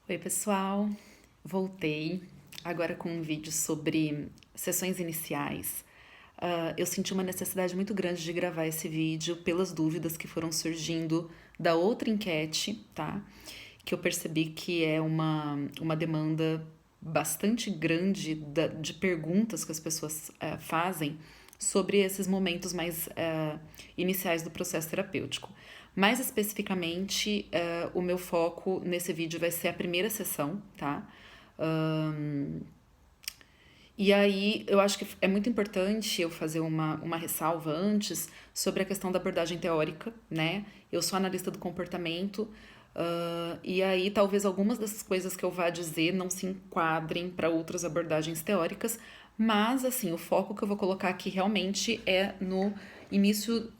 Oi, pessoal. Voltei agora com um vídeo sobre sessões iniciais. Eu senti uma necessidade muito grande de gravar esse vídeo pelas dúvidas que foram surgindo da outra enquete, tá? Que eu percebi que é uma demanda bastante grande de perguntas que as pessoas fazem sobre esses momentos mais iniciais do processo terapêutico. Mais especificamente, o meu foco nesse vídeo vai ser a primeira sessão, tá? E aí, eu acho que é muito importante eu fazer uma ressalva antes sobre a questão da abordagem teórica, né? Eu sou analista do comportamento, e aí talvez algumas dessas coisas que eu vá dizer não se enquadrem para outras abordagens teóricas, mas, assim, o foco que eu vou colocar aqui realmente é no início,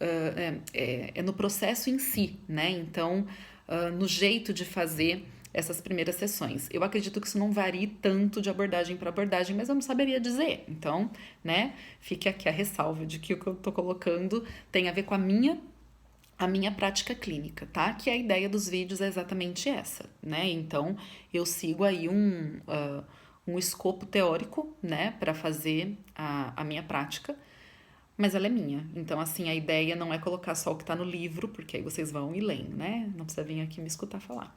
é no processo em si, né? Então, no jeito de fazer essas primeiras sessões. Eu acredito que isso não varie tanto de abordagem para abordagem, mas eu não saberia dizer. Então, né, fique aqui a ressalva de que o que eu tô colocando tem a ver com a minha prática clínica, tá? Que a ideia dos vídeos é exatamente essa, né? Então, eu sigo aí um escopo teórico, né, para fazer a minha prática, mas ela é minha. Então, assim, a ideia não é colocar só o que tá no livro, porque aí vocês vão e leem, né? Não precisa vir aqui me escutar falar.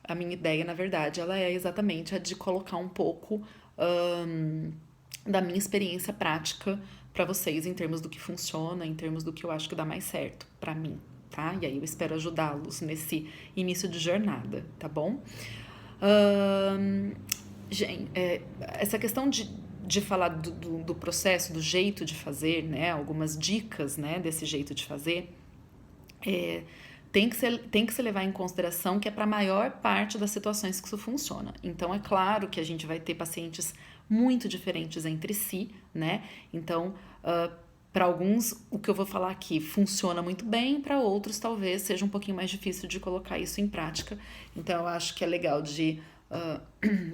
A minha ideia, na verdade, ela é exatamente a de colocar um pouco da minha experiência prática para vocês em termos do que funciona, em termos do que eu acho que dá mais certo para mim, tá? E aí eu espero ajudá-los nesse início de jornada, tá bom? Gente, essa questão de falar do processo, do jeito de fazer, né? Algumas dicas, né, desse jeito de fazer, é, tem que se levar em consideração que é para a maior parte das situações que isso funciona. Então, é claro que a gente vai ter pacientes muito diferentes entre si, né? Então, para alguns, o que eu vou falar aqui funciona muito bem, para outros, talvez seja um pouquinho mais difícil de colocar isso em prática. Então, eu acho que é legal de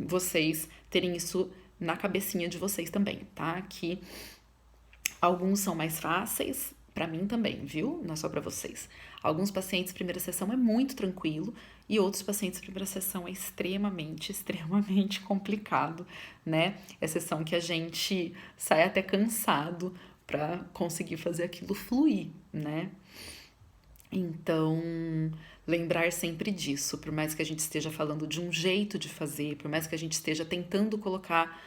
vocês terem isso na cabecinha de vocês também, tá? Que alguns são mais fáceis, para mim também, viu? Não é só para vocês. Alguns pacientes, primeira sessão é muito tranquilo e outros pacientes, primeira sessão é extremamente, extremamente complicado, né? É sessão que a gente sai até cansado para conseguir fazer aquilo fluir, né? Então, lembrar sempre disso, por mais que a gente esteja falando de um jeito de fazer, por mais que a gente esteja tentando colocar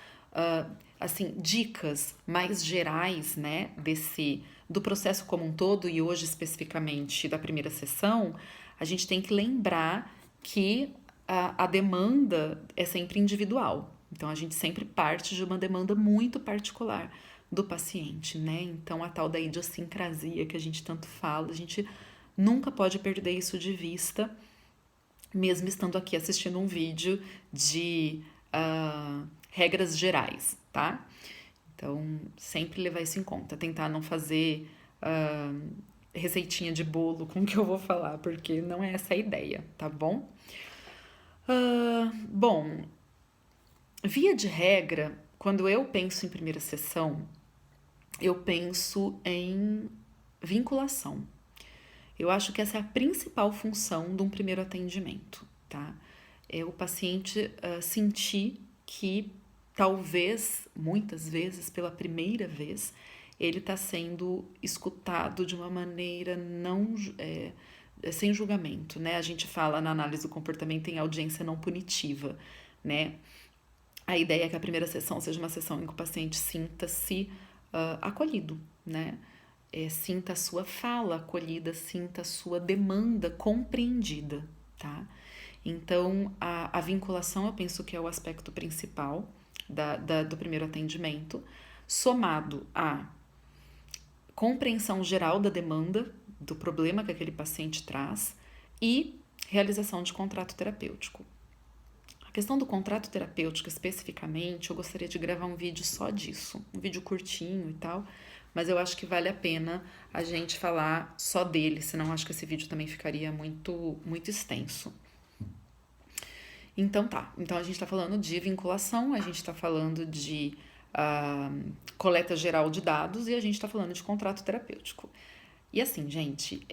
assim dicas mais gerais, né, desse do processo como um todo e hoje especificamente da primeira sessão, a gente tem que lembrar que a demanda é sempre individual. Então a gente sempre parte de uma demanda muito particular do paciente, né? Então a tal da idiosincrasia que a gente tanto fala, a gente nunca pode perder isso de vista, mesmo estando aqui assistindo um vídeo de regras gerais, tá? Então, sempre levar isso em conta. Tentar não fazer receitinha de bolo com o que eu vou falar, porque não é essa a ideia, tá bom? Bom, via de regra, quando eu penso em primeira sessão, eu penso em vinculação. Eu acho que essa é a principal função de um primeiro atendimento, tá? É o paciente sentir que talvez, muitas vezes, pela primeira vez, ele está sendo escutado de uma maneira não sem julgamento, né? A gente fala na análise do comportamento em audiência não punitiva, né? A ideia é que a primeira sessão seja uma sessão em que o paciente sinta-se acolhido, né? Sinta a sua fala acolhida, sinta a sua demanda compreendida, tá? Então, a vinculação eu penso que é o aspecto principal do primeiro atendimento, somado à compreensão geral da demanda, do problema que aquele paciente traz e realização de contrato terapêutico. A questão do contrato terapêutico especificamente, eu gostaria de gravar um vídeo só disso, um vídeo curtinho e tal, mas eu acho que vale a pena a gente falar só dele, senão acho que esse vídeo também ficaria muito, muito extenso. Então tá, então a gente tá falando de vinculação, a gente tá falando de coleta geral de dados e a gente tá falando de contrato terapêutico. E assim, gente,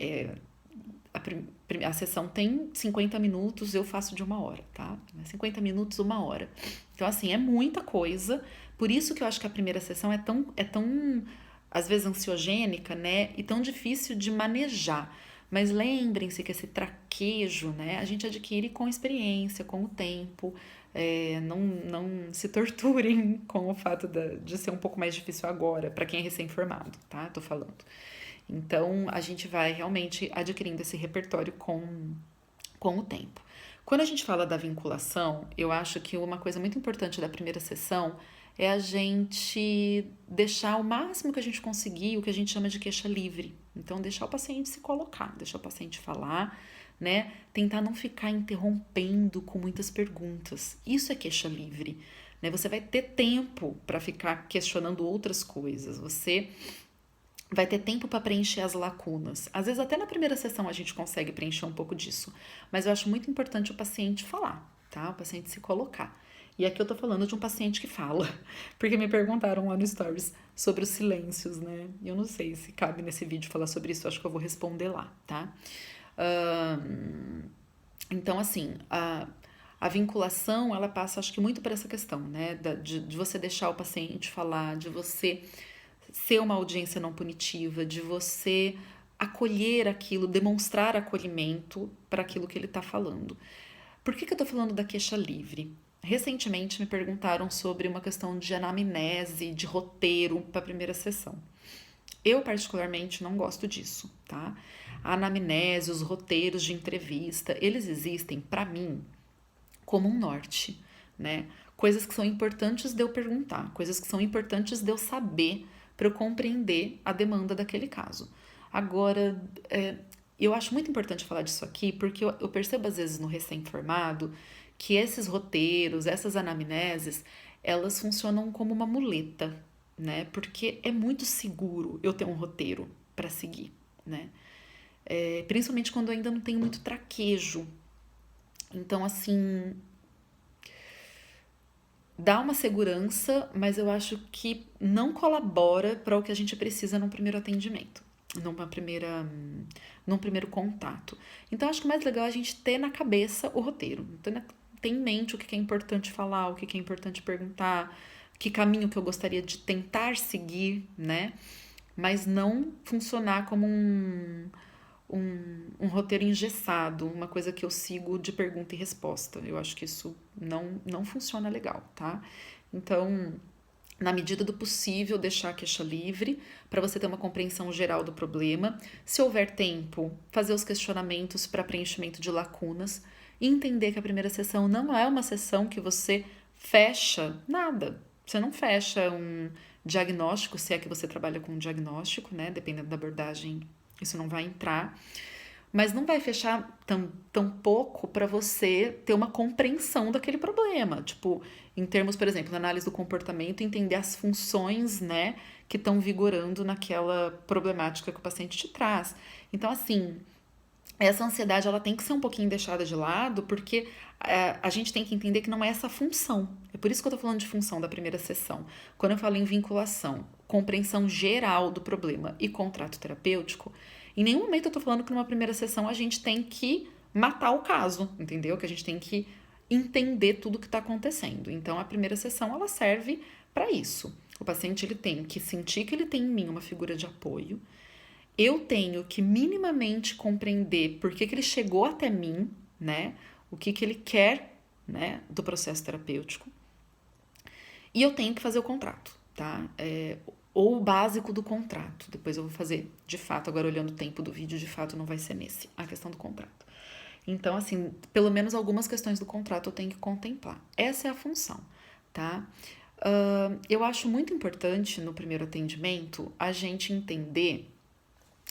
a sessão tem 50 minutos, eu faço de 1 hora, tá? 50 minutos, 1 hora. Então, assim, é muita coisa. Por isso que eu acho que a primeira sessão é tão às vezes, ansiogênica, né? E tão difícil de manejar. Mas lembrem-se que esse traquejo, né? A gente adquire com experiência, com o tempo. Não se torturem com o fato de ser um pouco mais difícil agora, para quem é recém-formado, tá? Tô falando. Então, a gente vai realmente adquirindo esse repertório com o tempo. Quando a gente fala da vinculação, eu acho que uma coisa muito importante da primeira sessão é a gente deixar o máximo que a gente conseguir, o que a gente chama de queixa livre. Então, deixar o paciente se colocar, deixar o paciente falar, né? Tentar não ficar interrompendo com muitas perguntas. Isso é queixa livre, né? Você vai ter tempo para ficar questionando outras coisas. Você vai ter tempo para preencher as lacunas. Às vezes, até na primeira sessão, a gente consegue preencher um pouco disso. Mas eu acho muito importante o paciente falar, tá? O paciente se colocar. E aqui eu tô falando de um paciente que fala, porque me perguntaram lá no Stories sobre os silêncios, né? E eu não sei se cabe nesse vídeo falar sobre isso, eu acho que eu vou responder lá, tá? Então, assim, a vinculação, ela passa, acho que muito por essa questão, né? De você deixar o paciente falar, de você ser uma audiência não punitiva, de você acolher aquilo, demonstrar acolhimento para aquilo que ele está falando. Por que eu tô falando da queixa livre? Recentemente me perguntaram sobre uma questão de anamnese, de roteiro para a primeira sessão. Eu, particularmente, não gosto disso, tá? A anamnese, os roteiros de entrevista, eles existem, para mim, como um norte, né? Coisas que são importantes de eu perguntar, coisas que são importantes de eu saber para eu compreender a demanda daquele caso. Agora, eu acho muito importante falar disso aqui, porque eu percebo às vezes no recém-formado que esses roteiros, essas anamneses, elas funcionam como uma muleta, né? Porque é muito seguro eu ter um roteiro para seguir, né? Principalmente quando eu ainda não tenho muito traquejo. Então, assim, dá uma segurança, mas eu acho que não colabora para o que a gente precisa num primeiro atendimento, num primeiro contato. Então, acho que o mais legal é a gente ter na cabeça o roteiro, ter em mente o que é importante falar, o que é importante perguntar, que caminho que eu gostaria de tentar seguir, né? Mas não funcionar como um roteiro engessado, uma coisa que eu sigo de pergunta e resposta. Eu acho que isso não funciona legal, tá? Então, na medida do possível, deixar a queixa livre para você ter uma compreensão geral do problema. Se houver tempo, fazer os questionamentos para preenchimento de lacunas e entender que a primeira sessão não é uma sessão que você fecha nada. Você não fecha um diagnóstico, se é que você trabalha com um diagnóstico, né? Dependendo da abordagem, isso não vai entrar. Mas não vai fechar tão pouco para você ter uma compreensão daquele problema. Tipo, em termos, por exemplo, na análise do comportamento, entender as funções, né, que estão vigorando naquela problemática que o paciente te traz. Então, assim, essa ansiedade ela tem que ser um pouquinho deixada de lado, porque a gente tem que entender que não é essa a função. É por isso que eu tô falando de função da primeira sessão. Quando eu falo em vinculação, compreensão geral do problema e contrato terapêutico, em nenhum momento eu tô falando que numa primeira sessão a gente tem que matar o caso, entendeu? Que a gente tem que entender tudo que tá acontecendo. Então, a primeira sessão, ela serve para isso. O paciente, ele tem que sentir que ele tem em mim uma figura de apoio. Eu tenho que minimamente compreender por que ele chegou até mim, né? O que ele quer, né, do processo terapêutico. E eu tenho que fazer o contrato, tá? Ou o básico do contrato. Depois eu vou fazer, de fato, agora olhando o tempo do vídeo, de fato não vai ser nesse, a questão do contrato. Então, assim, pelo menos algumas questões do contrato eu tenho que contemplar. Essa é a função, tá? Eu acho muito importante no primeiro atendimento a gente entender,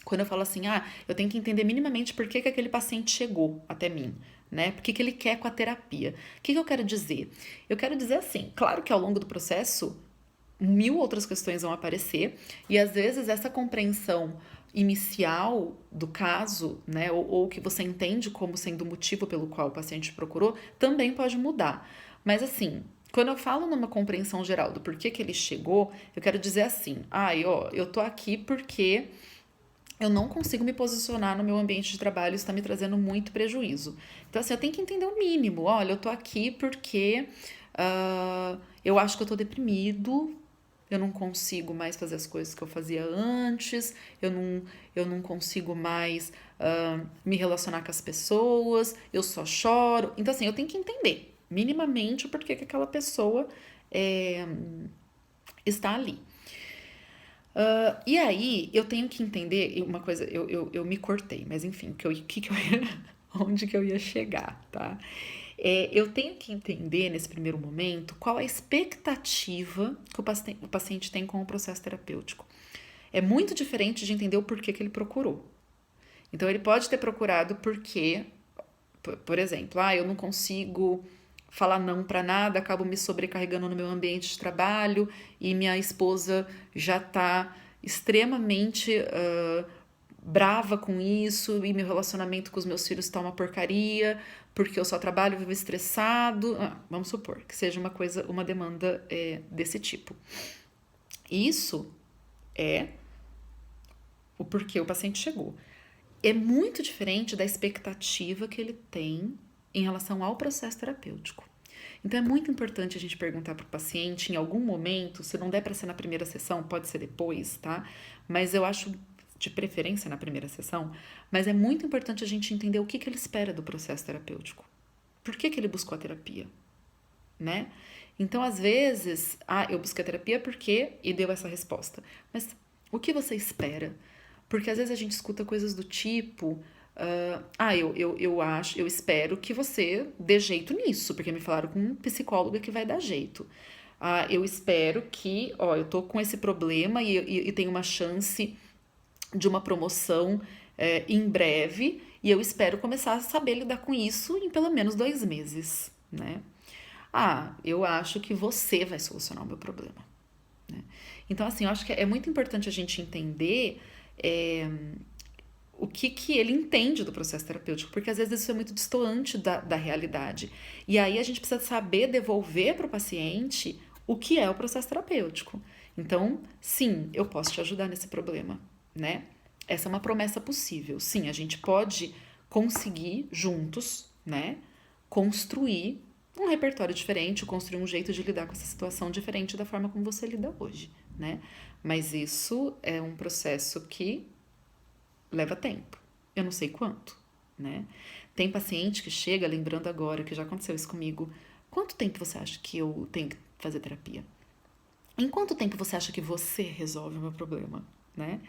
quando eu falo assim, eu tenho que entender minimamente por que aquele paciente chegou até mim, né? Por que ele quer com a terapia. O que eu quero dizer? Eu quero dizer assim, claro que ao longo do processo, 1000 outras questões vão aparecer, e às vezes essa compreensão inicial do caso, né, ou que você entende como sendo o motivo pelo qual o paciente procurou, também pode mudar. Mas assim, quando eu falo numa compreensão geral do porquê que ele chegou, eu quero dizer assim, eu tô aqui porque eu não consigo me posicionar no meu ambiente de trabalho, isso está me trazendo muito prejuízo. Então, assim, eu tenho que entender o mínimo. Olha, eu tô aqui porque eu acho que eu tô deprimido, eu não consigo mais fazer as coisas que eu fazia antes, eu não consigo mais me relacionar com as pessoas, eu só choro. Então, assim, eu tenho que entender minimamente o porquê que aquela pessoa é, está ali. E aí, eu tenho que entender uma coisa, eu me cortei, mas enfim, onde que eu ia chegar, tá? Eu tenho que entender nesse primeiro momento qual a expectativa que o paciente tem com o processo terapêutico. É muito diferente de entender o porquê que ele procurou. Então, ele pode ter procurado porque, por exemplo, eu não consigo falar não para nada, acabo me sobrecarregando no meu ambiente de trabalho e minha esposa já tá extremamente brava com isso e meu relacionamento com os meus filhos tá uma porcaria porque eu só trabalho, vivo estressado. Vamos supor que seja uma demanda desse tipo. Isso é o porquê o paciente chegou. É muito diferente da expectativa que ele tem em relação ao processo terapêutico. Então é muito importante a gente perguntar para o paciente em algum momento, se não der para ser na primeira sessão, pode ser depois, tá? Mas eu acho de preferência na primeira sessão, mas é muito importante a gente entender o que ele espera do processo terapêutico. Por que ele buscou a terapia, né? Então, às vezes, eu busquei a terapia porque e deu essa resposta. Mas o que você espera? Porque às vezes a gente escuta coisas do tipo, eu espero que você dê jeito nisso, porque me falaram com um psicólogo que vai dar jeito. Eu espero que, eu tô com esse problema e tenho uma chance de uma promoção em breve, e eu espero começar a saber lidar com isso em pelo menos 2 meses, né? Eu acho que você vai solucionar o meu problema, né? Então, assim, eu acho que é muito importante a gente entender o que ele entende do processo terapêutico, porque às vezes isso é muito distoante da realidade. E aí a gente precisa saber devolver para o paciente o que é o processo terapêutico. Então, sim, eu posso te ajudar nesse problema, né? Essa é uma promessa possível. Sim, a gente pode conseguir juntos, né, construir um repertório diferente, construir um jeito de lidar com essa situação diferente da forma como você lida hoje, né? Mas isso é um processo que leva tempo. Eu não sei quanto, né? Tem paciente que chega, lembrando agora, que já aconteceu isso comigo. Quanto tempo você acha que eu tenho que fazer terapia? Em quanto tempo você acha que você resolve o meu problema, né?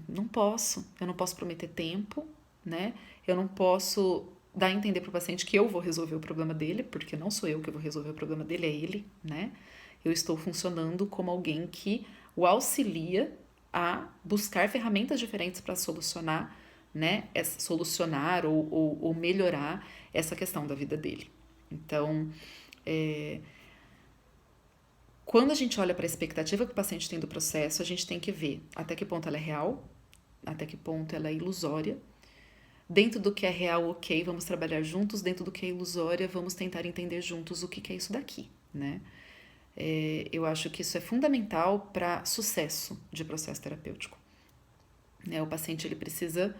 Não posso. Eu não posso prometer tempo, né? Eu não posso dar a entender para o paciente que eu vou resolver o problema dele, porque não sou eu que vou resolver o problema dele, é ele, né? Eu estou funcionando como alguém que o auxilia a buscar ferramentas diferentes para solucionar, né? Solucionar ou melhorar essa questão da vida dele. Então, quando a gente olha para a expectativa que o paciente tem do processo, a gente tem que ver até que ponto ela é real, até que ponto ela é ilusória. Dentro do que é real, ok, vamos trabalhar juntos. Dentro do que é ilusória, vamos tentar entender juntos o que é isso daqui, né? Eu acho que isso é fundamental para sucesso de processo terapêutico, né? O paciente ele precisa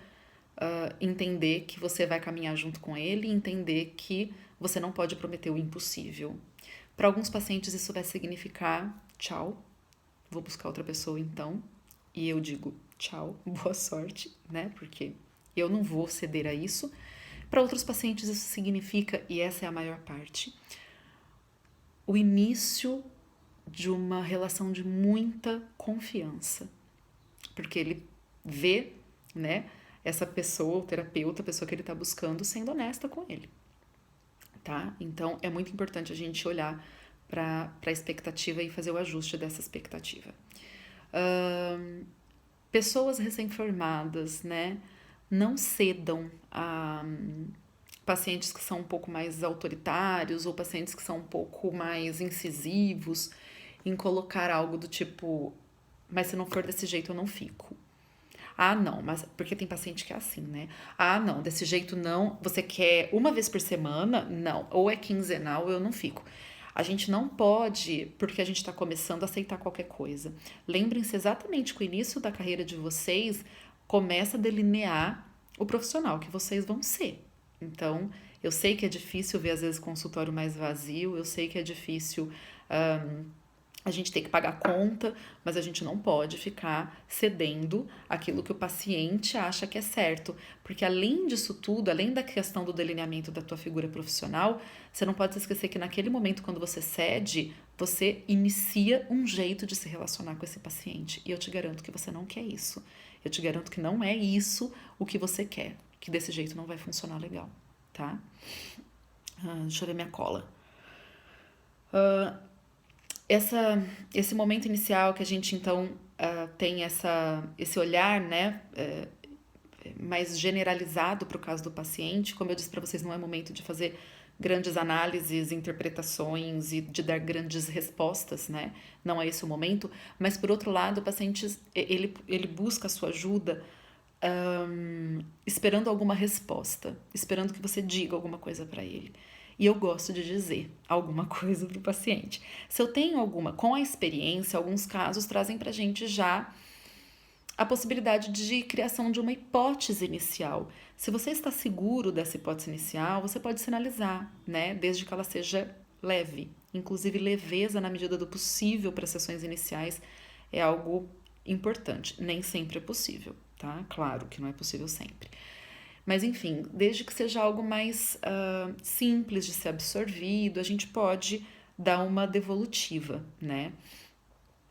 entender que você vai caminhar junto com ele e entender que você não pode prometer o impossível. Para alguns pacientes isso vai significar tchau, vou buscar outra pessoa então, e eu digo tchau, boa sorte, né? Porque eu não vou ceder a isso. Para outros pacientes isso significa, e essa é a maior parte, o início de uma relação de muita confiança, porque ele vê, né, essa pessoa, o terapeuta, a pessoa que ele está buscando, sendo honesta com ele, tá? Então é muito importante a gente olhar para a expectativa e fazer o ajuste dessa expectativa. Pessoas recém-formadas, né, não cedam a pacientes que são um pouco mais autoritários ou pacientes que são um pouco mais incisivos em colocar algo do tipo, mas se não for desse jeito eu não fico. Não, mas porque tem paciente que é assim, né? Não, desse jeito não. Você quer uma vez por semana? Não. Ou é quinzenal, eu não fico. A gente não pode, porque a gente está começando a aceitar qualquer coisa. Lembrem-se exatamente que o início da carreira de vocês começa a delinear o profissional que vocês vão ser. Então, eu sei que é difícil ver, às vezes, consultório mais vazio, eu sei que é difícil a gente ter que pagar conta, mas a gente não pode ficar cedendo aquilo que o paciente acha que é certo. Porque além disso tudo, além da questão do delineamento da tua figura profissional, você não pode se esquecer que naquele momento, quando você cede, você inicia um jeito de se relacionar com esse paciente. E eu te garanto que você não quer isso. Eu te garanto que não é isso o que você quer. Que desse jeito não vai funcionar legal, tá? Deixa eu ver minha cola. Esse momento inicial que a gente, então, tem esse olhar, né, mais generalizado para o caso do paciente, como eu disse para vocês, não é momento de fazer grandes análises, interpretações e de dar grandes respostas, né? Não é esse o momento. Mas, por outro lado, o paciente, ele busca a sua ajuda esperando alguma resposta, esperando que você diga alguma coisa para ele. E eu gosto de dizer alguma coisa para o paciente. Se eu tenho alguma, com a experiência, alguns casos trazem para a gente já a possibilidade de criação de uma hipótese inicial. Se você está seguro dessa hipótese inicial, você pode sinalizar, né? Desde que ela seja leve. Inclusive, leveza na medida do possível para sessões iniciais é algo importante. Nem sempre é possível, tá? Claro que não é possível sempre. Mas, enfim, desde que seja algo mais simples de ser absorvido, a gente pode dar uma devolutiva, né?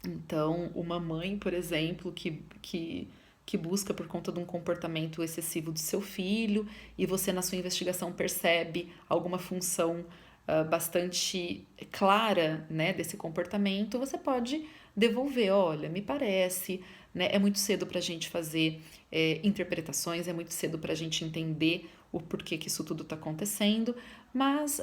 Então, uma mãe, por exemplo, que busca por conta de um comportamento excessivo do seu filho e você, na sua investigação, percebe alguma função bastante clara, né, desse comportamento, você pode devolver, olha, me parece, né, é muito cedo para a gente fazer interpretações, é muito cedo para a gente entender o porquê que isso tudo está acontecendo, mas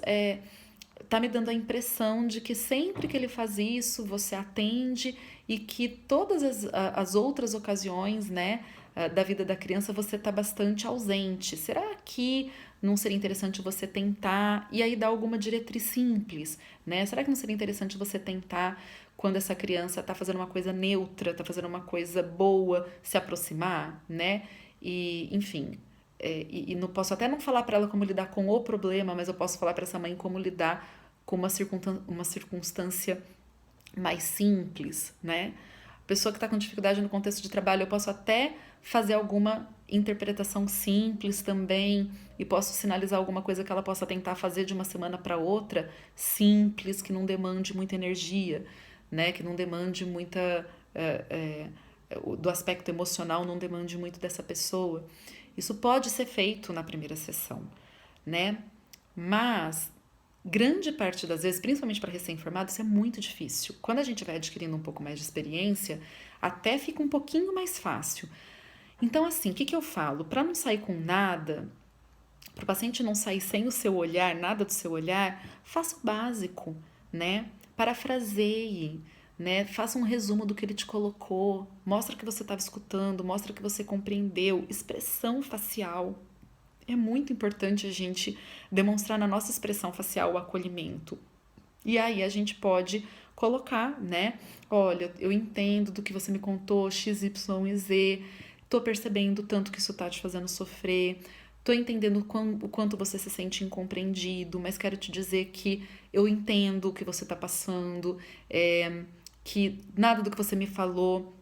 tá me dando a impressão de que sempre que ele faz isso, você atende e que todas as outras ocasiões, né, da vida da criança, você tá bastante ausente. Será que não seria interessante você tentar e aí dar alguma diretriz simples, né? Será que não seria interessante você tentar, quando essa criança tá fazendo uma coisa neutra, tá fazendo uma coisa boa, se aproximar, né? E, enfim, e não posso até não falar para ela como lidar com o problema, mas eu posso falar para essa mãe como lidar com uma circunstância mais simples, né? Pessoa que está com dificuldade no contexto de trabalho, eu posso até fazer alguma interpretação simples também e posso sinalizar alguma coisa que ela possa tentar fazer de uma semana para outra, simples, que não demande muita energia, né? Que não demande muita do aspecto emocional, não demande muito dessa pessoa. Isso pode ser feito na primeira sessão, né? Mas grande parte das vezes, principalmente para recém-formado, isso é muito difícil. Quando a gente vai adquirindo um pouco mais de experiência, até fica um pouquinho mais fácil. Então, assim, o que eu falo? Para não sair com nada, para o paciente não sair sem o seu olhar, nada do seu olhar, faça o básico, né? Parafraseie, né? Faça um resumo do que ele te colocou, mostra que você estava escutando, mostra que você compreendeu, expressão facial. É muito importante a gente demonstrar na nossa expressão facial o acolhimento. E aí a gente pode colocar, né? Olha, eu entendo do que você me contou, X, Y e Z, tô percebendo tanto que isso tá te fazendo sofrer, tô entendendo o quanto você se sente incompreendido, mas quero te dizer que eu entendo o que você tá passando, que nada do que você me falou,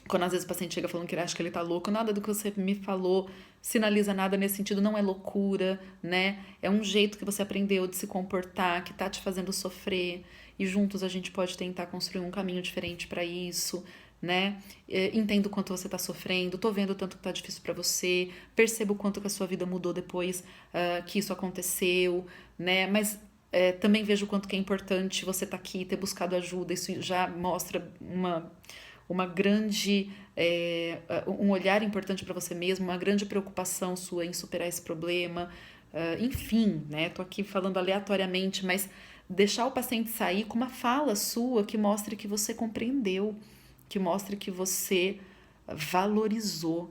quando às vezes o paciente chega falando que ele acha que ele tá louco, nada do que você me falou sinaliza nada nesse sentido, não é loucura, né? É um jeito que você aprendeu de se comportar, que tá te fazendo sofrer, e juntos a gente pode tentar construir um caminho diferente para isso, né? Entendo o quanto você tá sofrendo, tô vendo o tanto que tá difícil para você, percebo o quanto que a sua vida mudou depois que isso aconteceu, né? Mas também vejo o quanto que é importante você estar aqui, ter buscado ajuda, isso já mostra uma grande, um olhar importante para você mesmo, uma grande preocupação sua em superar esse problema, enfim, né? Tô aqui falando aleatoriamente, mas deixar o paciente sair com uma fala sua que mostre que você compreendeu, que mostre que você valorizou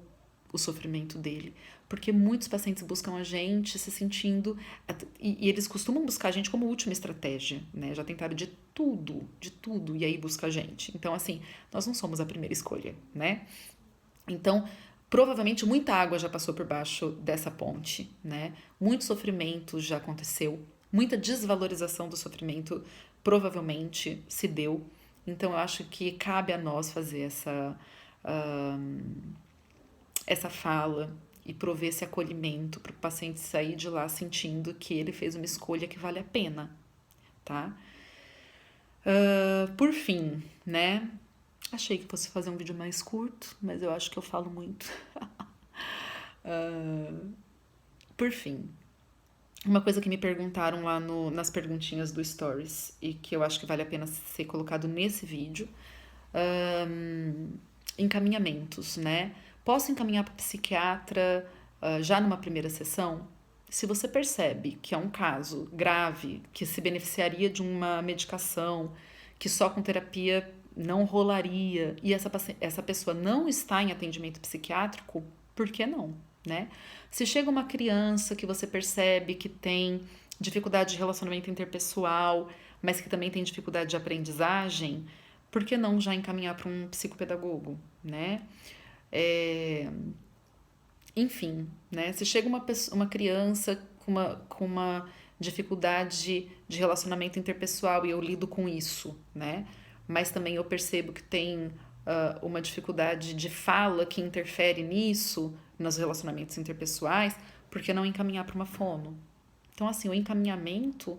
o sofrimento dele. Porque muitos pacientes buscam a gente se sentindo... E eles costumam buscar a gente como última estratégia, né? Já tentaram de tudo, e aí busca a gente. Então, assim, nós não somos a primeira escolha, né? Então, provavelmente muita água já passou por baixo dessa ponte, né? Muito sofrimento já aconteceu, muita desvalorização do sofrimento provavelmente se deu. Então eu acho que cabe a nós fazer essa fala e prover esse acolhimento para o paciente sair de lá sentindo que ele fez uma escolha que vale a pena, tá? Por fim, né? Achei que fosse fazer um vídeo mais curto, mas eu acho que eu falo muito. Por fim, uma coisa que me perguntaram lá nas perguntinhas do Stories e que eu acho que vale a pena ser colocado nesse vídeo, encaminhamentos, né? Posso encaminhar para o psiquiatra já numa primeira sessão? Se você percebe que é um caso grave, que se beneficiaria de uma medicação, que só com terapia não rolaria, e essa pessoa não está em atendimento psiquiátrico, por que não, né? Se chega uma criança que você percebe que tem dificuldade de relacionamento interpessoal, mas que também tem dificuldade de aprendizagem, por que não já encaminhar para um psicopedagogo, né? Enfim, né? Se chega uma criança com uma dificuldade de relacionamento interpessoal e eu lido com isso, né? Mas também eu percebo que tem uma dificuldade de fala que interfere nisso, nos relacionamentos interpessoais, por que não encaminhar para uma fono? Então, assim, o encaminhamento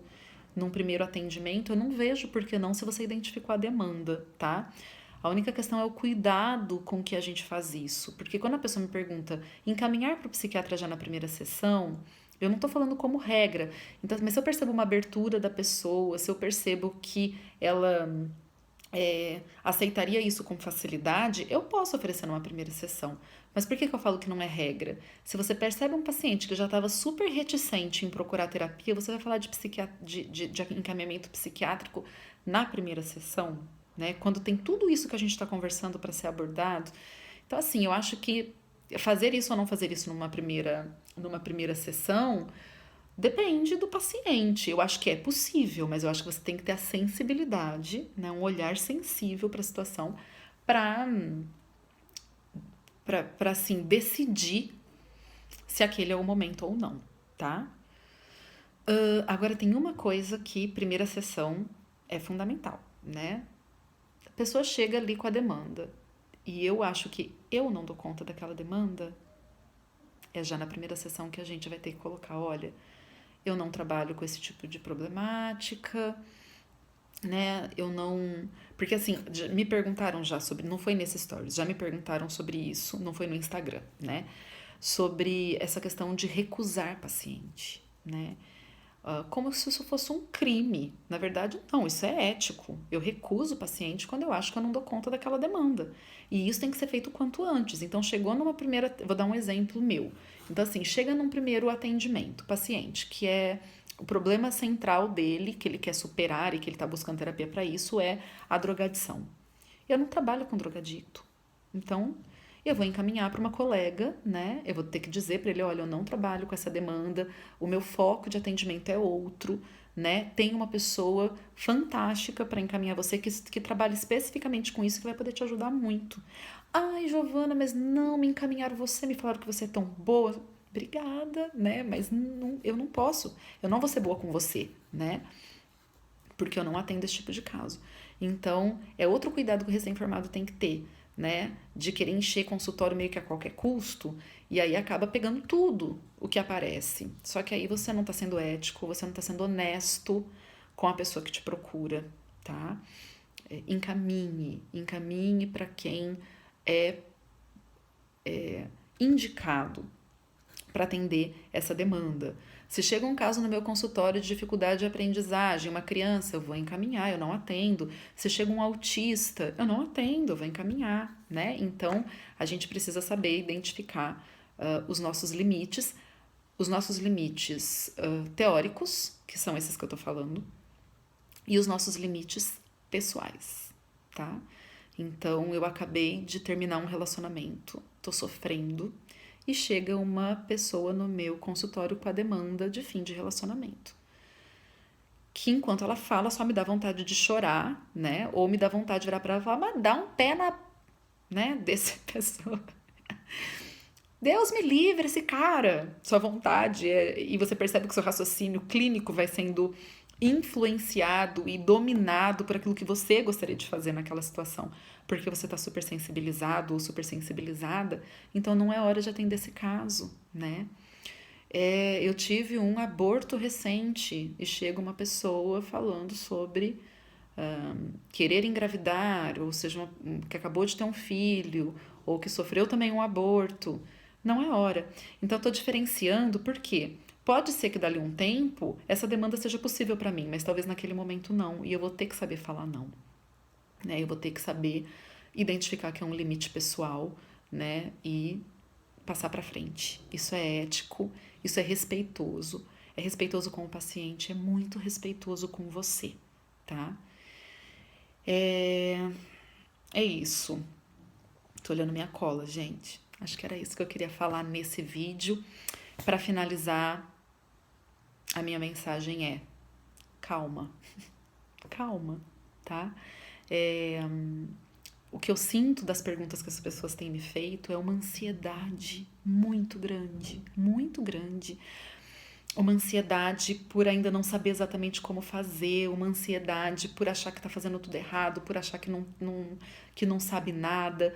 num primeiro atendimento, eu não vejo por que não se você identificou a demanda, tá? A única questão é o cuidado com que a gente faz isso. Porque quando a pessoa me pergunta encaminhar para o psiquiatra já na primeira sessão, eu não estou falando como regra. Então, mas se eu percebo uma abertura da pessoa, se eu percebo que ela aceitaria isso com facilidade, eu posso oferecer numa primeira sessão. Mas por que eu falo que não é regra? Se você percebe um paciente que já estava super reticente em procurar terapia, você vai falar de encaminhamento psiquiátrico na primeira sessão, né? Quando tem tudo isso que a gente está conversando para ser abordado. Então, assim, eu acho que fazer isso ou não fazer isso numa primeira sessão depende do paciente. Eu acho que é possível, mas eu acho que você tem que ter a sensibilidade, né? Um olhar sensível para a situação para assim, decidir se aquele é o momento ou não, tá? Agora, tem uma coisa que primeira sessão é fundamental, né? A pessoa chega ali com a demanda e eu acho que eu não dou conta daquela demanda, é já na primeira sessão que a gente vai ter que colocar, olha, eu não trabalho com esse tipo de problemática, né? Eu não... Porque assim, me perguntaram já sobre... Não foi nesse stories, já me perguntaram sobre isso, não foi no Instagram, né? Sobre essa questão de recusar paciente, né? Como se isso fosse um crime. Na verdade, não, isso é ético. Eu recuso o paciente quando eu acho que eu não dou conta daquela demanda. E isso tem que ser feito o quanto antes. Então, chegou numa primeira... Vou dar um exemplo meu. Então, assim, chega num primeiro atendimento, paciente, que é o problema central dele, que ele quer superar e que ele está buscando terapia para isso, é a drogadição. Eu não trabalho com drogadicto. Então, eu vou encaminhar para uma colega, né? Eu vou ter que dizer para ele, olha, eu não trabalho com essa demanda, o meu foco de atendimento é outro, né? Tem uma pessoa fantástica para encaminhar você que trabalha especificamente com isso, que vai poder te ajudar muito. Ai, Giovana, mas não me encaminharam você, me falaram que você é tão boa. Obrigada, né? Mas não, eu não posso, eu não vou ser boa com você, né? Porque eu não atendo esse tipo de caso. Então, é outro cuidado que o recém-formado tem que ter, né? De querer encher consultório meio que a qualquer custo, e aí acaba pegando tudo o que aparece. Só que aí você não tá sendo ético, você não tá sendo honesto com a pessoa que te procura, tá? Encaminhe para quem é indicado para atender essa demanda. Se chega um caso no meu consultório de dificuldade de aprendizagem, uma criança, eu vou encaminhar, eu não atendo. Se chega um autista, eu não atendo, eu vou encaminhar, né? Então, a gente precisa saber identificar os nossos limites teóricos, que são esses que eu tô falando, e os nossos limites pessoais, tá? Então, eu acabei de terminar um relacionamento, tô sofrendo, e chega uma pessoa no meu consultório com a demanda de fim de relacionamento. Que enquanto ela fala, só me dá vontade de chorar, né? Ou me dá vontade de virar pra ela e falar, mas dá um pé na, né, dessa pessoa. Deus me livre esse cara, sua vontade, e você percebe que seu raciocínio clínico vai sendo influenciado e dominado por aquilo que você gostaria de fazer naquela situação, porque você está super sensibilizado ou super sensibilizada, então não é hora de atender esse caso, né? Eu tive um aborto recente e chega uma pessoa falando sobre querer engravidar, ou seja, que acabou de ter um filho, ou que sofreu também um aborto. Não é hora. Então, eu estou diferenciando porque pode ser que dali um tempo essa demanda seja possível para mim, mas talvez naquele momento não. E eu vou ter que saber falar não. Né? Eu vou ter que saber identificar que é um limite pessoal, né? E passar para frente. Isso é ético, isso é respeitoso. É respeitoso com o paciente, é muito respeitoso com você, tá? É isso. Tô olhando minha cola, gente. Acho que era isso que eu queria falar nesse vídeo. Para finalizar, a minha mensagem é: calma, calma, tá? O que eu sinto das perguntas que as pessoas têm me feito é uma ansiedade muito grande, muito grande. Uma ansiedade por ainda não saber exatamente como fazer, uma ansiedade por achar que está fazendo tudo errado, por achar que não sabe nada.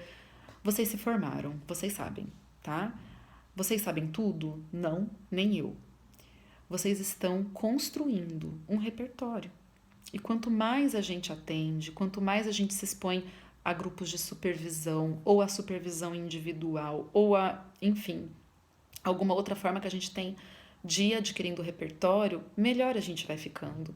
Vocês se formaram, vocês sabem, tá? Vocês sabem tudo? Não, nem eu. Vocês estão construindo um repertório. E quanto mais a gente atende, quanto mais a gente se expõe a grupos de supervisão, ou a supervisão individual, ou a, enfim, alguma outra forma que a gente tem de ir adquirindo repertório, melhor a gente vai ficando.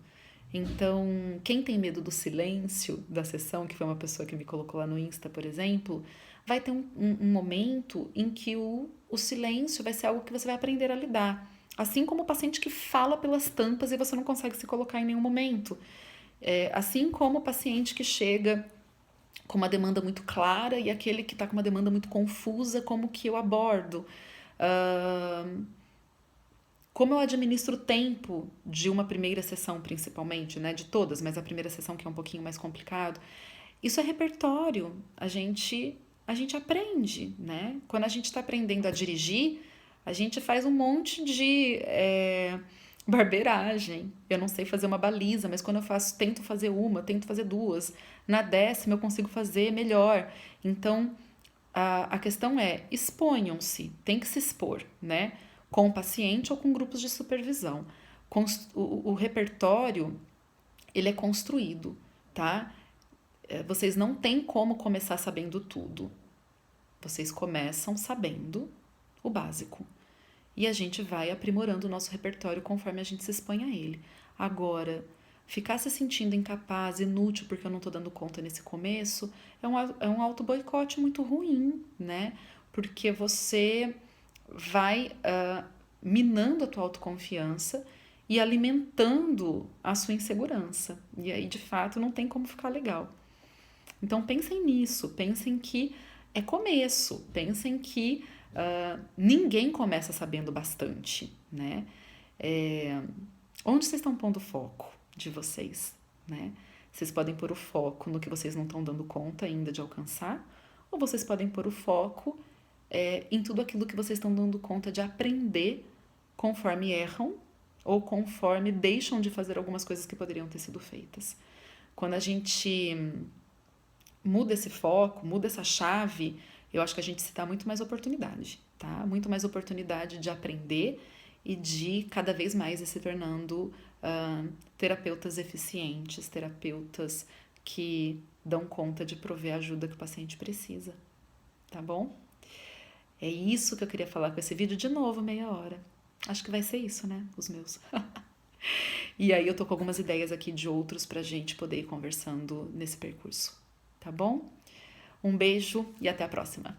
Então, quem tem medo do silêncio da sessão, que foi uma pessoa que me colocou lá no Insta, por exemplo, vai ter um momento em que o silêncio vai ser algo que você vai aprender a lidar. Assim como o paciente que fala pelas tampas e você não consegue se colocar em nenhum momento. Assim como o paciente que chega com uma demanda muito clara e aquele que está com uma demanda muito confusa, como que eu abordo. Como eu administro o tempo de uma primeira sessão, principalmente, né? De todas, mas a primeira sessão que é um pouquinho mais complicado. Isso é repertório. A gente aprende, né? Quando a gente está aprendendo a dirigir, a gente faz um monte de barbeiragem. Eu não sei fazer uma baliza, mas quando eu tento fazer uma, tento fazer duas. Na 10ª eu consigo fazer melhor. Então, a questão é, exponham-se, tem que se expor, né? Com o paciente ou com grupos de supervisão. O repertório, ele é construído, tá? Vocês não têm como começar sabendo tudo. Vocês começam sabendo o básico. E a gente vai aprimorando o nosso repertório conforme a gente se expõe a ele. Agora, ficar se sentindo incapaz, inútil, porque eu não estou dando conta nesse começo, é um auto-boicote muito ruim, né? Porque você vai minando a tua autoconfiança e alimentando a sua insegurança. E aí, de fato, não tem como ficar legal. Então, pensem nisso, pensem que é começo, pensem que ninguém começa sabendo bastante, né? Onde vocês estão pondo o foco de vocês, né? Vocês podem pôr o foco no que vocês não estão dando conta ainda de alcançar, ou vocês podem pôr o foco em tudo aquilo que vocês estão dando conta de aprender conforme erram ou conforme deixam de fazer algumas coisas que poderiam ter sido feitas. Quando a gente muda esse foco, muda essa chave, eu acho que a gente se dá muito mais oportunidade, tá? Muito mais oportunidade de aprender e de cada vez mais ir se tornando terapeutas eficientes, terapeutas que dão conta de prover a ajuda que o paciente precisa, tá bom? É isso que eu queria falar com esse vídeo. De novo, meia hora. Acho que vai ser isso, né? Os meus. E aí eu tô com algumas ideias aqui de outros pra gente poder ir conversando nesse percurso. Tá bom? Um beijo e até a próxima.